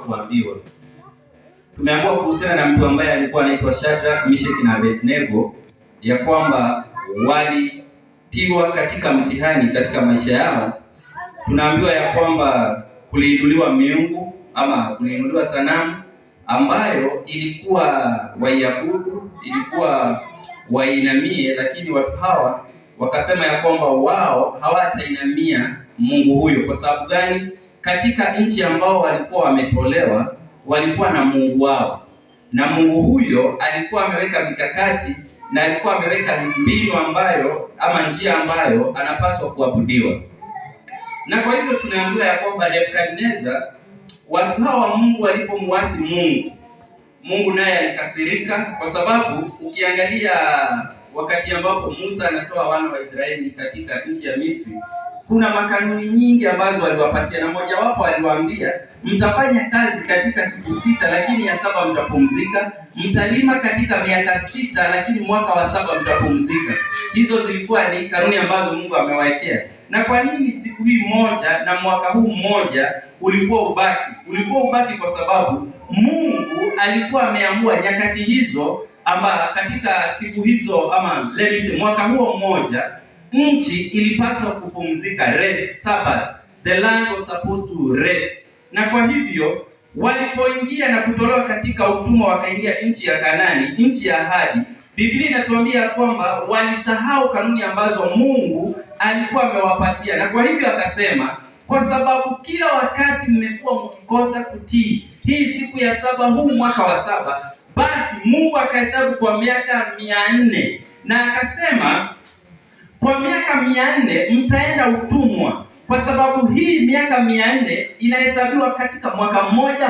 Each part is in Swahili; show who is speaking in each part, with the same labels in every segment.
Speaker 1: kuambiwa. Tumeambiwa kuhusiana na mtu ambaye alikuwa anaitwa Shadrach, Meshach na Abednego, ya kwamba walitiwa katika mtihani katika maisha yao. Tunaambiwa ya kwamba kuliinuliwa miungu ama kuliinuliwa sanamu ambayo ilikuwa waiabudu, ilikuwa wainamie, lakini watu hawa wakasema ya kwamba wao hawatainamia Mungu huyo. Kwa sababu gani? Katika nchi ambao walikuwa wametolewa walikuwa na Mungu wao, na Mungu huyo alikuwa ameweka mikakati na alikuwa ameweka mbinu ambayo ama njia ambayo anapaswa kuabudiwa. Na kwa hivyo tunaambiwa ya kwamba Nebukadneza, watu hawa Mungu walipomwasi Mungu naye alikasirika, kwa sababu ukiangalia wakati ambapo Musa anatoa wana wa Israeli katika nchi ya Misri, kuna makanuni nyingi ambazo waliwapatia, na mojawapo aliwaambia mtafanya kazi katika siku 6 lakini ya 7 mtapumzika, mtalima katika miaka 6 lakini mwaka wa 7 mtapumzika. Hizo zilikuwa ni kanuni ambazo Mungu amewaekea. Na kwa nini siku hii moja na mwaka huu mmoja ulikuwa ubaki? Ulikuwa ubaki kwa sababu Mungu alikuwa ameamua nyakati hizo, ama katika siku hizo, ama mwaka huo mmoja, nchi ilipaswa kupumzika, rest, Sabbath. The land was supposed to rest. Na kwa hivyo walipoingia na kutolewa katika utumwa wakaingia nchi ya Kanaani, nchi ya ahadi, Biblia inatuambia kwamba walisahau kanuni ambazo Mungu alikuwa amewapatia. Na kwa hivyo akasema, kwa sababu kila wakati mmekuwa mkikosa kutii hii siku ya 7, huu mwaka wa 7, basi Mungu akahesabu kwa miaka 400, na akasema kwa miaka 400 mtaenda utumwa, kwa sababu hii miaka 400 inahesabiwa katika mwaka mmoja.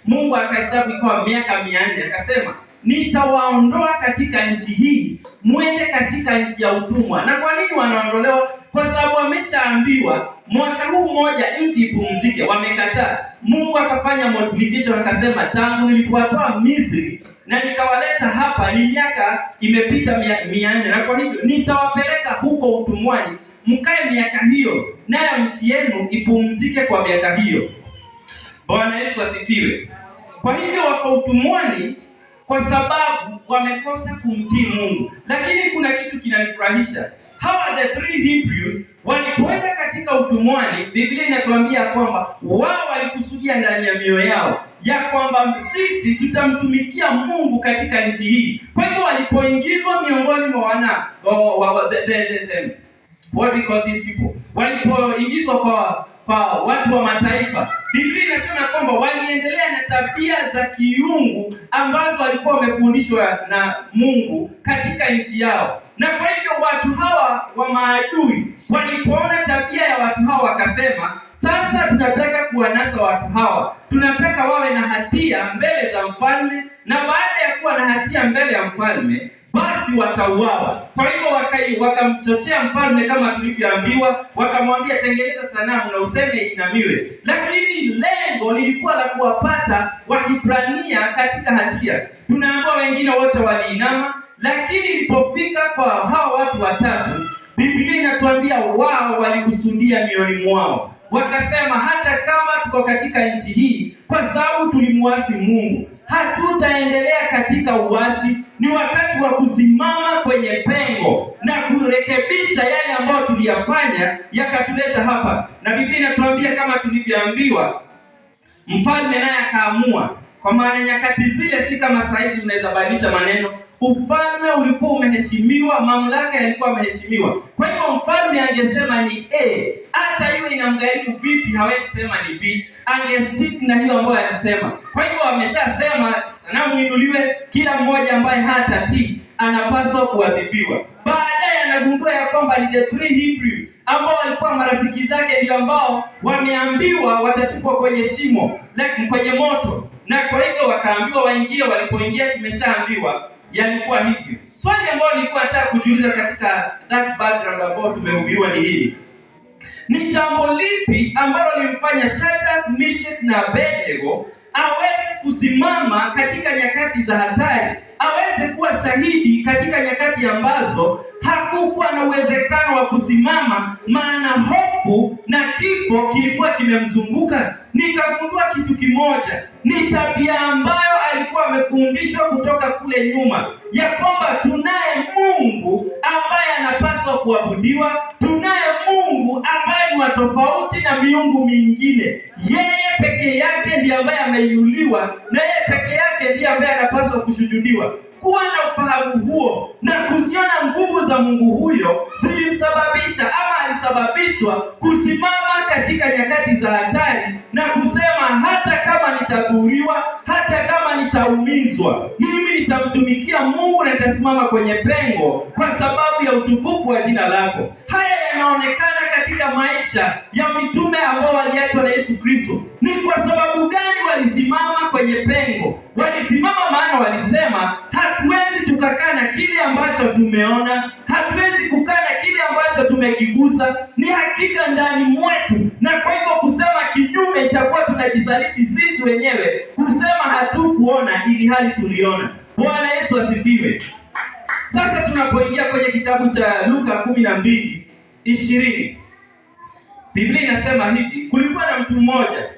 Speaker 1: Mungu akahesabu ikawa miaka 400, akasema nitawaondoa katika nchi hii muende katika nchi ya utumwa. Na kwa nini wanaondolewa? Kwa sababu wameshaambiwa mwaka huu mmoja nchi ipumzike, wamekataa. Mungu akafanya multiplication, akasema tangu nilipowatoa Misri na nikawaleta hapa ni miaka imepita 400, na kwa hivyo nitawapeleka huko utumwani mkae miaka hiyo, nayo nchi yenu ipumzike kwa miaka hiyo. Bwana Yesu asifiwe. Kwa hivyo wako utumwani kwa sababu wamekosa kumtii Mungu. Lakini kuna kitu kinanifurahisha. Hawa the 3 Hebrews walipoenda katika utumwani, Biblia inatuambia kwamba wao walikusudia ndani ya mioyo yao ya kwamba sisi tutamtumikia Mungu katika nchi hii. Kwa hivyo walipoingizwa miongoni mwa what we call these people, walipoingizwa kwa watu wa mataifa, Biblia inasema kwamba waliendelea na tabia za kiungu ambazo walikuwa wamefundishwa na Mungu katika nchi yao. Na kwa hivyo watu hawa wa maadui walipoona tabia ya watu hawa wakasema, sasa tunataka kuwanasa watu hawa, tunataka wawe na hatia mbele za mfalme, na baada ya kuwa na hatia mbele ya mfalme basi watauawa. Kwa hivyo wakamchochea mfalme kama tulivyoambiwa, wakamwambia tengeneza sanamu na useme inamiwe. Lakini lengo lilikuwa la kuwapata Wahibrania katika hatia. Tunaambiwa wengine wote waliinama, lakini ilipofika kwa hao watu watatu, Biblia inatuambia wao walikusudia mioyoni mwao, wakasema hata kama tuko katika nchi hii kwa sababu tulimuasi Mungu, hatutaendelea katika uasi. Ni wakati wa kusimama kwenye pengo na kurekebisha yale ambayo tuliyafanya yakatuleta hapa. Na Biblia inatuambia kama tulivyoambiwa, mfalme naye akaamua. Kwa maana nyakati zile si kama saa hizi unaweza badilisha maneno. Ufalme ulikuwa umeheshimiwa, mamlaka yalikuwa yameheshimiwa. Kwa hivyo mfalme angesema ni A, hata iwe inamgharimu vipi hawezi sema ni B, angestick na hiyo ambayo alisema. Kwa hivyo ameshasema sanamu inuliwe, kila mmoja ambaye hatatii anapaswa kuadhibiwa. Baadaye anagundua ya kwamba ni the 3 Hebrews ambao walikuwa marafiki zake ndio ambao wameambiwa watatupwa kwenye shimo, kwenye moto. Na kwa hivyo wakaambiwa waingie. Walipoingia tumeshaambiwa yalikuwa hivyo. Swali ambalo nilikuwa nataka kujiuliza katika that background ambao tumehubiriwa ni hili: ni jambo lipi ambalo lilimfanya Shadrach, Meshach na Abednego aweze kusimama katika nyakati za hatari, aweze kuwa shahidi katika nyakati ambazo hakukuwa na uwezekano wa kusimama, maana hofu na kifo kilikuwa kimemzunguka. Nikagundua kitu kimoja, ni tabia ambayo alikuwa amefundishwa kutoka kule nyuma, ya kwamba tunaye Mungu ambaye anapaswa kuabudiwa, tunaye Mungu ambaye ni tofauti na miungu mingine. Yeye peke yake ndiye ambaye ameinuliwa, na yeye peke yake ndiye ambaye anapaswa kushujudiwa. Kuwa na ufahamu huo na kuziona nguvu za Mungu huyo zilimsababisha ama alisababishwa kusimama katika nyakati za hatari na kusema, hata kama nitadhuriwa, hata kama nitaumizwa, mimi nitamtumikia Mungu na nitasimama kwenye pengo kwa sababu ya utukufu wa jina lako. Haya yanaonekana katika maisha ya mitume ambao waliachwa na Yesu Kristo. Ni kwa sababu gani walisimama kwenye pengo? Walisimama maana walisema, hatuwezi tukakaa na kile ambacho tumeona, hatuwezi kukaa na kile ambacho tumekigusa, ni hakika ndani mwetu, na kwa hivyo kusema kinyume itakuwa tunajisaliti sisi wenyewe kusema hatukuona ili hali tuliona. Bwana Yesu asifiwe. Sasa tunapoingia kwenye kitabu cha Luka 12:20, Biblia inasema hivi: kulikuwa na mtu mmoja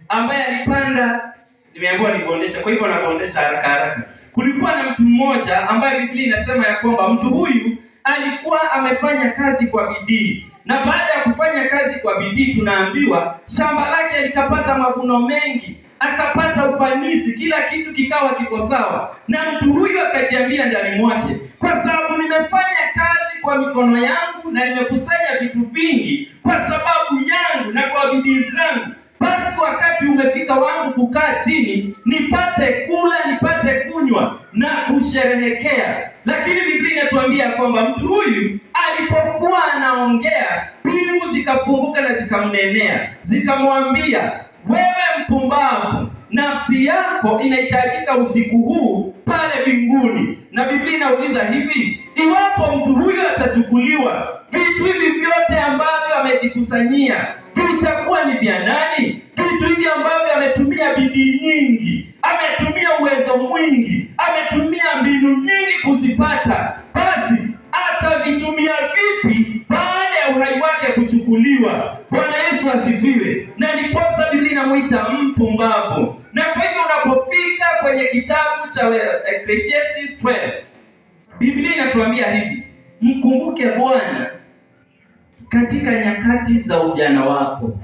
Speaker 1: ambaye alipanda, nimeambiwa nibondesha, kwa hivyo nabondesha haraka haraka. Kulikuwa na mtu mmoja ambaye Biblia inasema ya kwamba mtu huyu alikuwa amefanya kazi kwa bidii, na baada ya kufanya kazi kwa bidii, tunaambiwa shamba lake likapata mavuno mengi, akapata ufanisi, kila kitu kikawa kiko sawa. Na mtu huyu akajiambia ndani mwake, kwa sababu nimefanya kazi kwa mikono yangu na nimekusanya vitu vingi kwa sababu yangu na kwa bidii zangu, basi wakati umefika wangu kukaa chini, nipate kula, nipate kunywa na kusherehekea. Lakini Biblia inatuambia kwamba mtu huyu alipokuwa anaongea, mbingu zikafunguka na zikamnenea, zikamwambia, wewe mpumbavu, nafsi yako inahitajika usiku huu pale mbinguni. Na Biblia inauliza hivi, iwapo mtu huyu atachukuliwa, vitu hivi vyote ambavyo amejikusanyia vitakuwa ni vya nani? Vitu hivi ambavyo ametumia bidii nyingi, ametumia uwezo mwingi, ametumia mbinu nyingi kuzipata, basi atavitumia vipi baada ya uhai wake kuchukuliwa? Bwana Yesu asifiwe. Na ndiposa Biblia inamuita mpumbavu. Na kwa hivyo unapofika kwenye kitabu cha Ecclesiastes 12, Biblia inatuambia hivi, mkumbuke Bwana katika nyakati za ujana wako,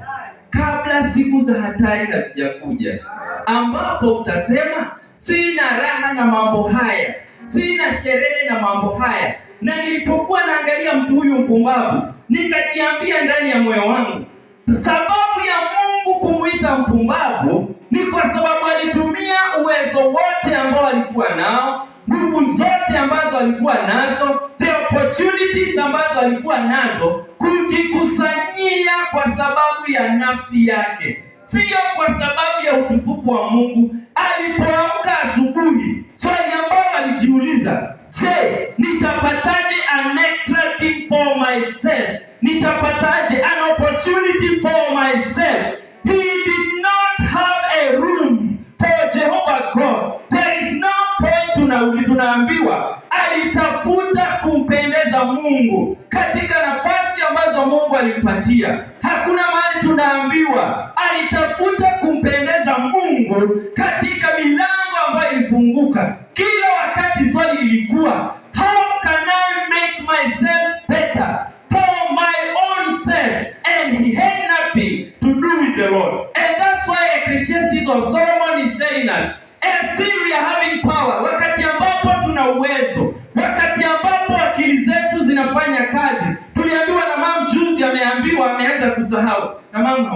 Speaker 1: kabla siku za hatari hazijakuja, ambapo utasema, sina raha na mambo haya, sina sherehe na mambo haya. Na nilipokuwa naangalia mtu huyu mpumbavu, nikajiambia ndani ya moyo wangu, sababu ya Mungu kumuita mpumbavu ni kwa sababu alitumia uwezo wote ambao alikuwa nao, nguvu zote ambazo alikuwa nazo, the opportunities ambazo alikuwa nazo, kujikusanyia kwa sababu ya nafsi yake, sio kwa sababu ya utukufu wa Mungu. Alipoamka asubuhi, swali ambalo alijiuliza, je, nitapataje an extra thing for myself? Nitapataje an opportunity for myself? He did not have a room for Jehovah God. There is no point, tunaambiwa alitafuta kumpendeza Mungu katika nafasi ambazo Mungu alimpatia. Hakuna mahali tunaambiwa alitafuta kumpendeza Mungu katika milango ambayo ilifunguka. Kila wakati swali lilikuwa, how can I make myself better for my own self? And he had nothing to do with the Lord. And that's why Ecclesiastes of Solomon is telling us, and still we are having power. Wakati ambapo tuna uwezo, wakati ambapo akili zetu zinafanya kazi. Tuliambiwa na mama juzi, ameambiwa ameanza kusahau. Na mama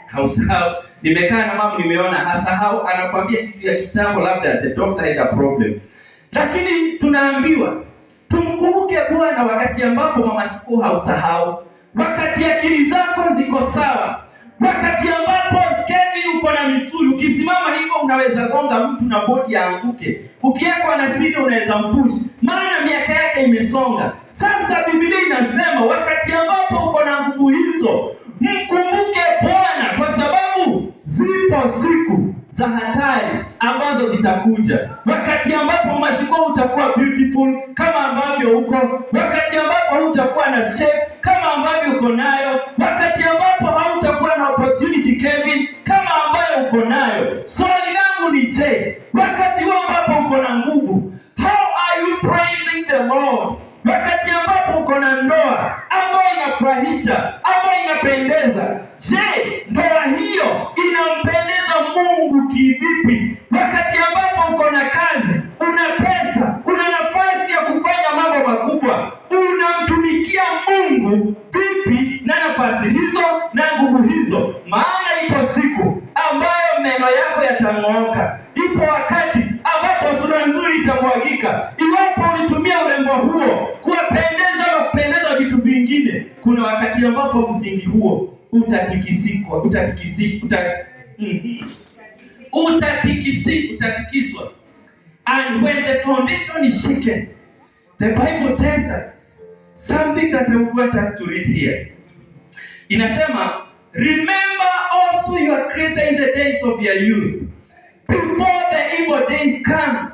Speaker 1: hausahau. Nimekaa na mama, nimeona hasahau, anakuambia kitu ya kitambo, labda the doctor had a problem. Lakini tunaambiwa tumkumbuke Bwana wakati ambapo mama Shiko hausahau, wakati akili zako ziko sawa, wakati ambapo Kevin uko na misuli, ukisimama hivyo unaweza gonga mtu na bodi yaanguke, ukiwekwa na sidi unaweza mpush, maana miaka yake imesonga. Sasa Biblia inasema wakati ambapo uko na nguvu hizo, mkumbuke Bwana, kwa sababu zipo siku za hatari ambazo zitakuja, wakati ambapo mashiko utakuwa beautiful kama ambavyo uko, wakati ambapo hutakuwa na shape kama ambavyo uko nayo, wakati ambapo hautakuwa na opportunity Kevin kama ambayo uko nayo. Swali langu ni je, wakati ambapo uko na nguvu, how are you praising the Lord? Wakati ambapo uko na ndoa ambayo inafurahisha, ambayo inapendeza, je, ndoa hiyo inampendeza Mungu kivipi? Wakati ambapo uko na kazi, una pesa, una nafasi ya kufanya mambo makubwa, unamtumikia Mungu vipi na nafasi hizo na nguvu hizo? Maana ipo siku ambayo meno yako yatang'oka, ipo wakati ambapo sura nzuri itamwagika. Iwapo ulitumia urembo huo kuwapendeza na kupendeza vitu vingine, kuna wakati ambapo msingi huo utatikiswa. And when the foundation is shaken, the Bible tells us something that I want us to read here. Inasema, remember also your Creator in the days of your youth, before the evil days come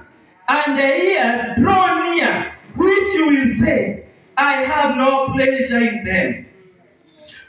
Speaker 1: and the years draw near, which you will say, I have no pleasure in them.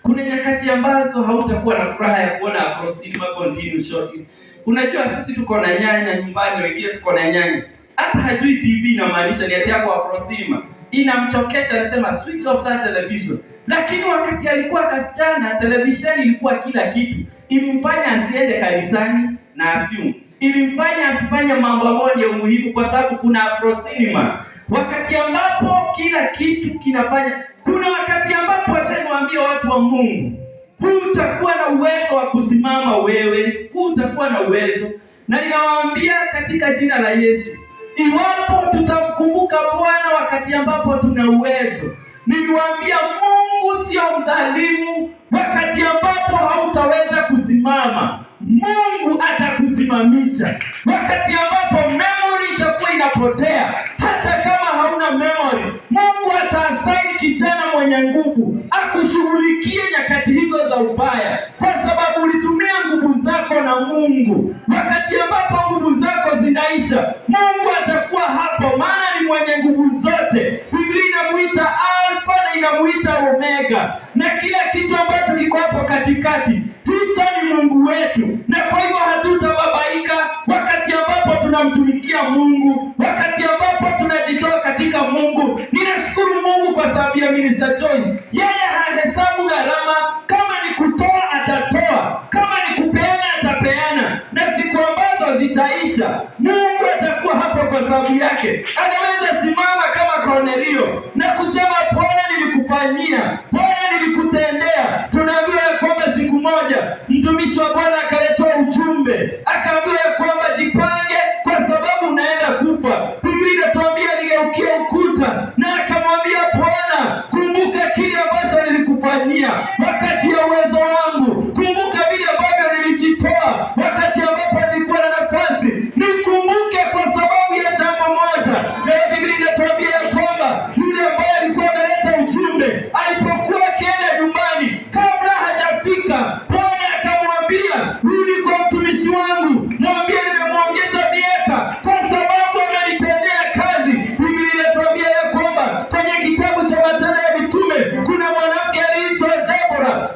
Speaker 1: Kuna nyakati ambazo hautakuwa na furaha ya kuona Afro Cinema continue shortly. Unajua sisi tuko na nyanya nyumbani, wengine tuko na nyanya. Hata hajui TV inamaanisha ni ati yako Afro Cinema. Inamchokesha, anasema switch off that television. Lakini wakati alikuwa kasichana, televisheni ilikuwa kila kitu. Ilimfanya asiende kanisani na asiumu. Ilimfanya asifanye mambo ambayo ya muhimu kwa sababu kuna Afro Cinema. Wakati ambapo kila kitu kinafanya, kuna wakati ambapo acha niwaambie watu wa Mungu, hutakuwa na uwezo wa kusimama wewe, hutakuwa na uwezo. Na ninawaambia katika jina la Yesu, iwapo tutamkumbuka Bwana wakati ambapo tuna uwezo, niliwaambia Mungu sio mdhalimu. Wakati ambapo hautaweza kusimama, Mungu atakusimamisha. Wakati ambapo memory itakuwa inapotea, hata kama hauna memory, Mungu ataassign kijana mwenye nguvu akushughulikie nyakati hizo za ubaya, kwa sababu ulitumia nguvu zako na Mungu. Wakati ambapo nguvu zako zinaisha, Mungu atakuwa hapo, maana ni mwenye nguvu zote. Biblia inamuita Alfa na inamuita Omega, na kila kitu ambacho kiko hapo katikati, hicho ni Mungu wetu. Na kwa hivyo hatutababaika wakati ambapo tunamtumikia Mungu, wakati ambapo tunajitoa katika Mungu. Ninashukuru Mungu kwa sababu ya Minister Joyce. Yeye hahesabu gharama, kama ni kutoa atatoa, kama ni kupeana atapeana, na siku ambazo zitaisha Mungu atakuwa hapo kwa sababu yake. Anaweza simama kama Kornelio na kusema, Bwana nilikufanyia, Bwana nilikutendea. Tunaambiwa ya kwamba siku moja mtumishi wa Bwana akaletewa ujumbe, akaambiwa ya kwamba jipange kwa sababu unaenda kufa. Biblia inatuambia aligeukia ukuta na akamwambia Bwana, kumbuka kile ambacho nilikufanyia wakati ya uwezo wangu, kumbuka vile ambavyo nilijitoa wakati ambapo nilikuwa na nafasi, nikumbuke kwa sababu ya jambo moja. Na Biblia inatuambia ya kwamba yule ambaye alikuwa ameleta ujumbe alipokuwa akienda nyumbani, kabla hajafika, Bwana akamwambia, rudi kwa mtumishi wangu, mwambie nimemwongeza miaka kwa sababu amenitendea kazi. Biblia inatuambia ya kwamba kwenye kitabu cha Matendo ya Mitume kuna mwanamke aliitwa Deborah,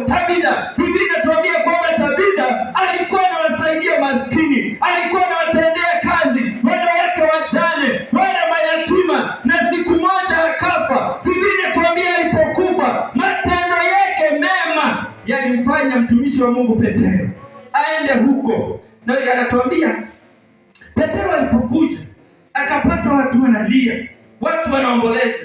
Speaker 1: Tabitha. Biblia inatuambia kwamba Tabitha alikuwa anawasaidia maskini, alikuwa anawatendea kazi wanawake wajane, wana mayatima, na siku moja akafa. Biblia inatuambia alipokufa, matendo yake mema yalimfanya mtumishi wa Mungu Petero aende huko. Na anatuambia Petero alipokuja akapata watu wanalia, watu wanaomboleza,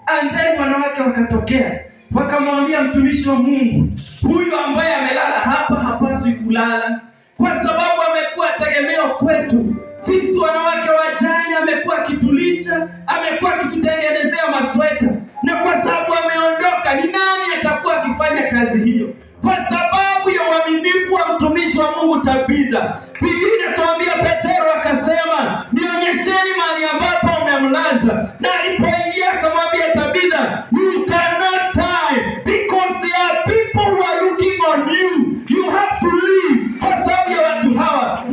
Speaker 1: and then wanawake wakatokea wakamwambia mtumishi wa Mungu, huyu ambaye amelala hapa hapaswi kulala, kwa sababu amekuwa tegemeo kwetu sisi wanawake wajane. Amekuwa akitulisha, amekuwa akitutengenezea masweta, na kwa sababu ameondoka, ni nani atakuwa akifanya kazi hiyo? Kwa sababu ya uaminifu wa mtumishi wa Mungu Tabitha, Biblia inatuambia Petero akasema, nionyesheni mahali ambapo umemlaza. Na alipoingia akamwambia Tabitha, you cannot die because there are people who are looking on you. You have to leave. Kwa sababu ya watu hawa.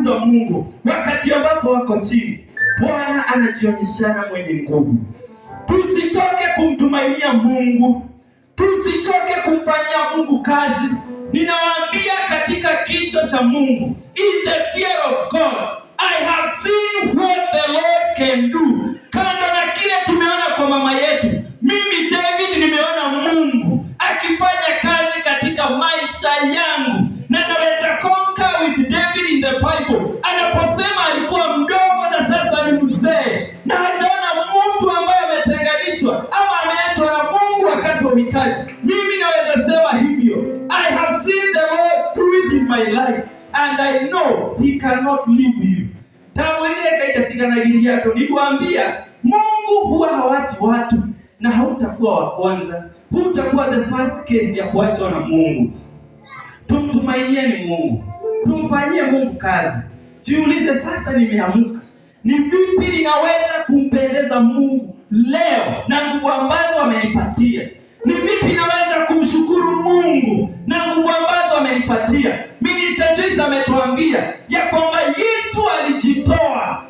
Speaker 2: za Mungu wakati ambapo wako chini. Bwana anajionyeshana mwenye nguvu. Tusichoke kumtumainia Mungu, tusichoke kumfanyia Mungu kazi. Ninawaambia katika kicho cha Mungu, in the fear of God, I have seen what the Lord can do. Kando na kile tumeona kwa mama yetu, mimi David nimeona Mungu akifanya kazi katika maisha yangu, na naweza conquer with David in the Bible. Anaposema alikuwa mdogo na sasa ni mzee, na hajaona mtu ambaye ametenganishwa ama ameachwa na Mungu wakati wa uhitaji. Mimi naweza sema hivyo. I have seen the Lord do it in my life, and I know he cannot leave you. Tamwelile kaitatika na gili yako, nikuambia Mungu huwa hawachi watu, na hautakuwa wa kwanza, hutakuwa the first case ya kuachwa na Mungu. Tumtumainieni Mungu, tumfanyie Mungu kazi. Jiulize, sasa nimeamka, ni vipi ninaweza kumpendeza Mungu leo na nguvu ambazo amenipatia? Ni vipi naweza kumshukuru Mungu na nguvu ambazo amenipatia? Minister Joyce ametuambia ya kwamba Yesu alijitoa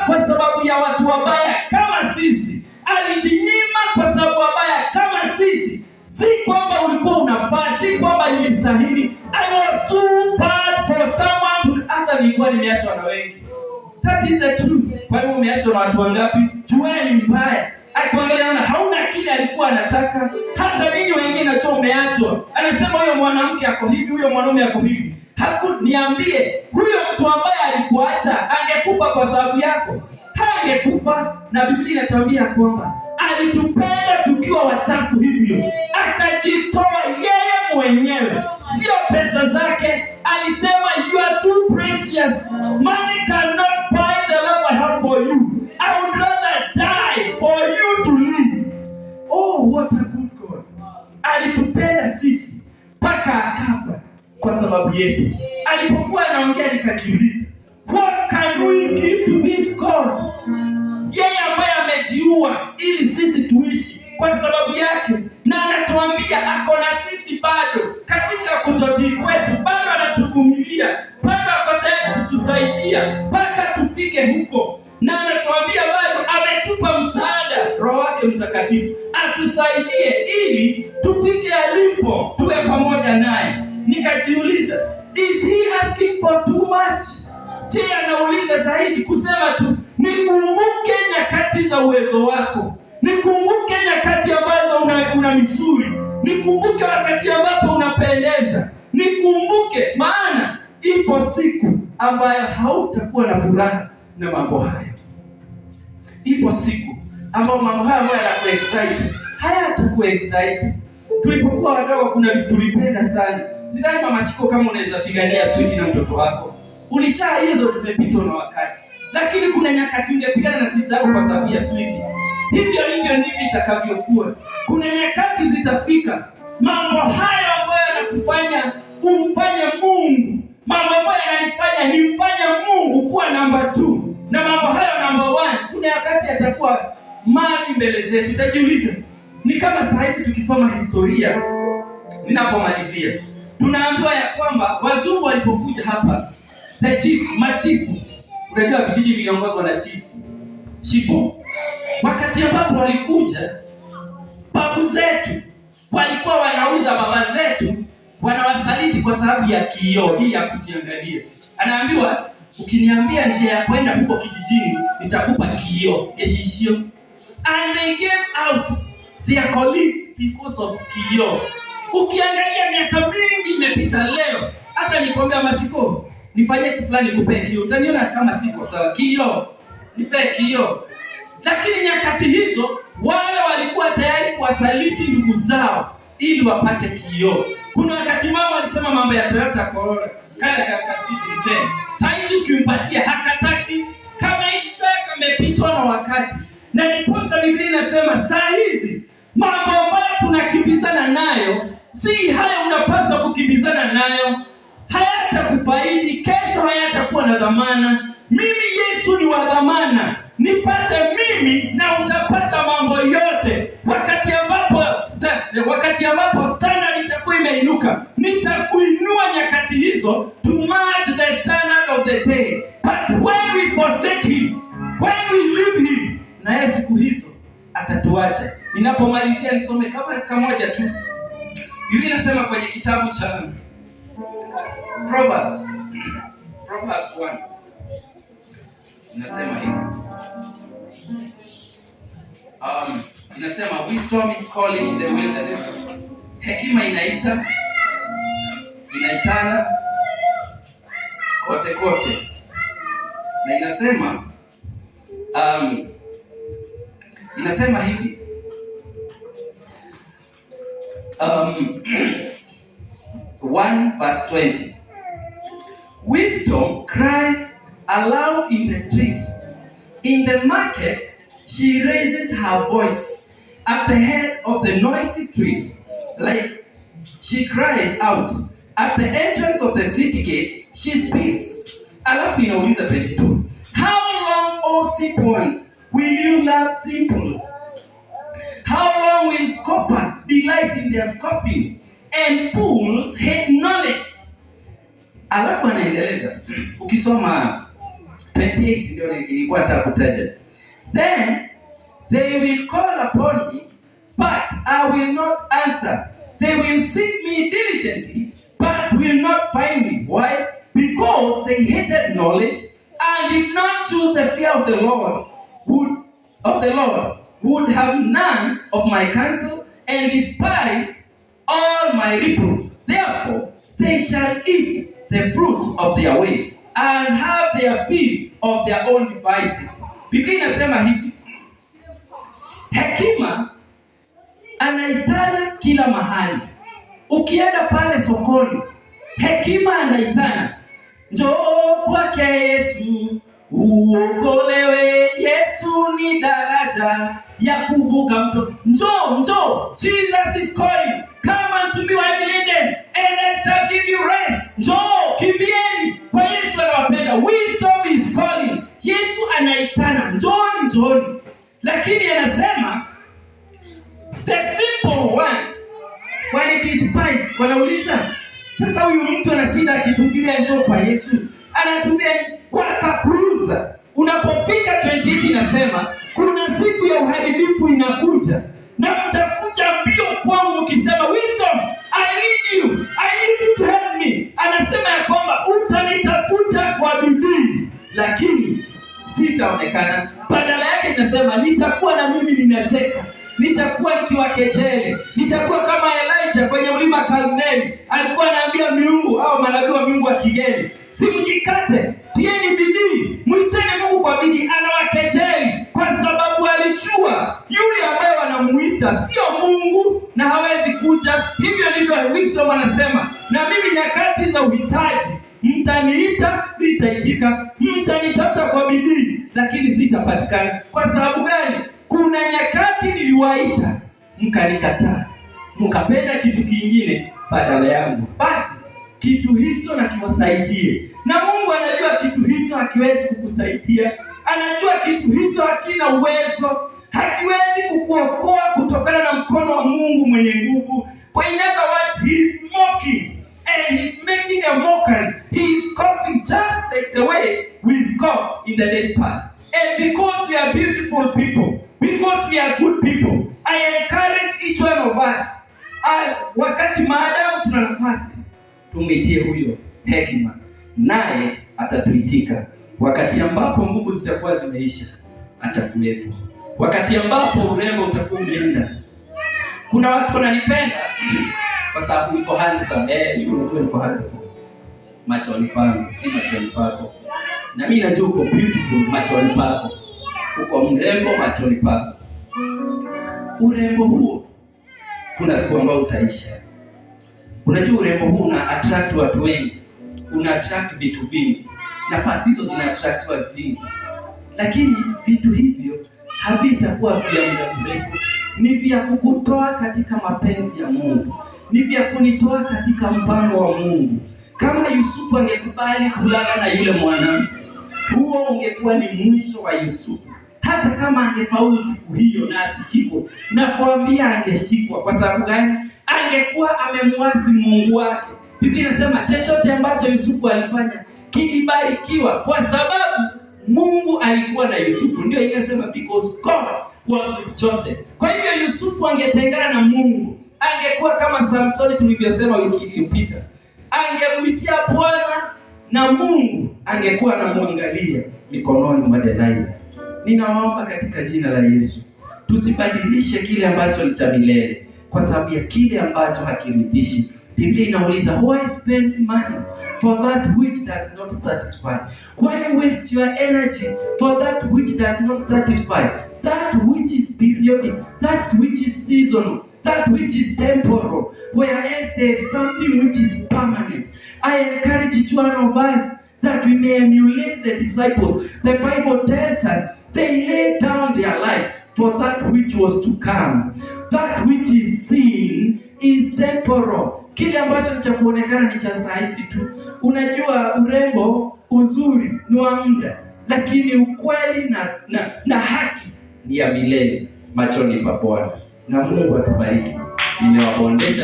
Speaker 2: kwa sababu ya watu wabaya kama sisi. Alijinyima kwa sababu wabaya kama sisi. Si kwamba ulikuwa unafaa, si kwamba nilistahili. I was too bad for someone to... Hata nilikuwa nimeachwa na wengi. That is the truth. Kwa nini umeachwa na watu wangapi? Juani mbaya. Akiangalia na hauna kile alikuwa anataka. Hata ninyi wengine najua umeachwa. Anasema huyo mwanamke ako hivi, huyo mwanaume ako hivi. Niambie, huyo mtu ambaye alikuacha angekupa kwa sababu yako? Hangekupa. Na Biblia inatuambia kwamba alitupenda tukiwa wachafu hivyo, akajitoa yeye mwenyewe, sio pesa zake. Alisema you are too precious, money cannot buy the love I have for you. I would rather die for you to live. Oh, what a good God. Alitupenda sisi mpaka akafa kwa sababu yetu. Alipokuwa anaongea nikajiuliza, what can we give to this God? Yeye ambaye amejiua ili sisi tuishi kwa sababu yake, na anatuambia ako na sisi bado katika kutotii kwetu, bado anatuvumilia, bado ako tayari kutusaidia mpaka tufike huko, na anatuambia bado ametupa msaada, Roho wake Mtakatifu atusaidie ili tufike alipo, tuwe pamoja naye. Nikajiuliza, is he asking for too much? Je, anauliza zaidi kusema tu nikumbuke nyakati za uwezo wako, nikumbuke nyakati ambazo una misuri, nikumbuke wakati ambapo unapendeza, nikumbuke, maana ipo siku ambayo hautakuwa na furaha na mambo hayo. Ipo siku ambayo mambo hayo ambayo yanakuexcite hayatakuwa excite. Tulipokuwa wadogo kuna vitu tulipenda sana. Sidhani Mama Shiko kama unaweza pigania switi na mtoto wako. Ulishaa hizo zimepitwa na wakati. Lakini kuna nyakati ungepigana na sister yako kwa sababu ya switi. Hivyo ndivyo itakavyokuwa. Kuna nyakati zitafika, mambo hayo ambayo yanakufanya umfanye Mungu, mambo ambayo yananifanya nimfanye Mungu kuwa namba 2 na mambo hayo namba 1, kuna nyakati yatakuwa mali mbele zetu. Utajiuliza, ni kama saa hizi tukisoma historia, ninapomalizia, tunaambiwa ya kwamba wazungu walipokuja hapa, the chiefs, machifu, unajua vijiji viliongozwa na chiefs, chifu. Wakati ambapo walikuja, babu zetu walikuwa wanauza baba zetu, wanawasaliti kwa sababu ya kioo hii ya kujiangalia. Anaambiwa, ukiniambia njia ya kwenda huko kijijini, nitakupa kioo, keshishio. And they gave out their colleagues because of kioo. Ukiangalia miaka mingi imepita leo, hata nikwambia Mashiko, nifanye kitu fulani nikupe kioo, utaniona kama siko sawa. Kioo, nipe kioo. Lakini nyakati hizo wale walikuwa tayari kuwasaliti ndugu zao ili wapate kioo. Kuna wakati mama alisema mambo ya Toyota Corolla, kale kasidi tena. Sasa hizi ukimpatia hakataki, kama hizo kamepitwa na wakati. Na niposa Biblia inasema saa hizi mambo ambayo tunakimbizana nayo, si haya unapaswa kukimbizana nayo, hayatakufaidi, kesho hayatakuwa na dhamana. Mimi Yesu ni wa dhamana. Nipate mimi na utapata mambo yote. Wakati ambapo standard itakuwa imeinuka, nitakuinua nyakati hizo to match the standard of the the day, but when we forsake him, when we leave him, na yeye siku hizo atatuacha. Ninapomalizia nisome kama sika moja tu. Biblia inasema kwenye kitabu cha Proverbs 1. Inasema hivi. Inasema wisdom is calling in the wilderness. Hekima inaitana kote kote. Na inasema hivi. 1 verse 20. Wisdom cries aloud in the street. In the markets, she raises her voice at the head of the noisy streets, like she cries out. At the entrance of the city gates, she speaks. Alafu inauliza 22. How long, O simple ones, will you love simple? How long will scoffers delight in their scoffing, and fools hate knowledge? Alafu anaendeleza. Ukisoma 28 ndio ilikuwa nitakutaja. Then they will call upon me, but I will not answer. They will seek me diligently, but will not find me. Why? Because they hated knowledge and did not choose the fear of the Lord, would have none of my counsel and despise all my reproof. Therefore, they shall eat the fruit of their way and have their fill of their own devices. Biblia inasema hivi. Hekima anaitana kila mahali. Ukienda pale sokoni, hekima anaitana. Njoo kwake Yesu, uokolewe. Yesu ni daraja ya kuvuka mto. Njoo. Jesus is calling. Come unto me, I believe, and I shall give you rest. Njoo, kimbieni. Kwa Yesu anawapenda. Wisdom is calling. Yesu anaitana. Njooni. Lakini anasema the simple one wale despise, wanauliza sasa huyu mtu anashinda akitubiria njoo kwa Yesu, anatumbia wakapuuza. Unapopika 28 inasema kuna siku ya uharibifu inakuja na mtakuja mbio kwangu ukisema wisdom, I need you to help me. Anasema ya kwamba utanitafuta kwa bidii lakini sitaonekana. Badala yake inasema nitakuwa na mimi ninacheka, nitakuwa nikiwakejeli, nitakuwa kama Elijah kwenye mlima Karmeli. Alikuwa anaambia miungu au manabii wa miungu wa kigeni, simjikate, tieni bidii, muiteni Mungu kwa bidii. Anawakejeli kwa sababu alijua yule ambaye wanamuita sio Mungu na hawezi kuja. Hivyo ndivyo wisdom anasema, na mimi nyakati za uhitaji mtaniita, sitaitika. Mtanitafuta kwa bidii lakini sitapatikana. Kwa sababu gani? Kuna nyakati niliwaita mkanikataa, mkapenda kitu kingine badala yangu. Basi kitu hicho na kiwasaidie. Na Mungu anajua kitu hicho hakiwezi kukusaidia. Anajua kitu hicho hakina uwezo, hakiwezi kukuokoa kutokana na mkono wa Mungu mwenye nguvu. For in other words, he is mocking and he is making a mockery. He is scoffing just like the way we scoffed in the days past. And because we are beautiful people, because we are good people, I encourage each one of us, wakati maadamu tuna nafasi, tumwitie huyo hekima, naye atatuitika. Wakati ambapo nguvu zitakuwa zimeisha, atakuwepo. Wakati ambapo urembo utakuwa umeenda. Kuna watu wananipenda kwa sababu niko handsome. Unajua niko handsome machoni pangu, si machoni pako. Na mimi najua uko beautiful machoni pako. Uko mrembo machoni pako. Urembo huo kuna siku ambayo utaisha. Unajua urembo huu una attract watu wengi, una attract vitu vingi, nafasi hizo zina attract watu vingi, lakini vitu hivyo havitakuwa vya muda mrefu. Ni vya kukutoa katika mapenzi ya Mungu, ni vya kunitoa katika mpango wa Mungu. Kama Yusufu angekubali kulala na yule mwanamke, huo ungekuwa ni mwisho wa Yusufu. Hata kama angefaulu siku hiyo na asishikwe, na kuambia angeshikwa. Kwa sababu gani? Angekuwa amemwazi Mungu wake. Biblia inasema chochote ambacho Yusufu alifanya kilibarikiwa kwa sababu Mungu alikuwa na Yusufu. Ndio inasema because God was with Joseph. Kwa hivyo Yusufu angetengana na Mungu, angekuwa kama Samsoni tulivyosema wiki iliyopita. Angemwitia Bwana na Mungu angekuwa anamwangalia mikononi mwa Delaila. Ninawaomba katika jina la Yesu, tusibadilishe kile ambacho ni cha milele kwa sababu ya kile ambacho hakiridhishi. Biblia inauliza, why spend money for that which does not satisfy? Why waste your energy for that which does not satisfy? That which is periodic, that which is seasonal, that which is temporal, whereas there is something which is permanent. I encourage each one of us that we may emulate the disciples. The Bible tells us they laid down their lives for that which was to come. That which is seen is temporal. Kile ambacho cha kuonekana ni cha saa hizi tu. Unajua urembo, uzuri ni wa muda, lakini ukweli na haki ni ya milele machoni pa Bwana. Na Mungu atubariki. Nimewapondesha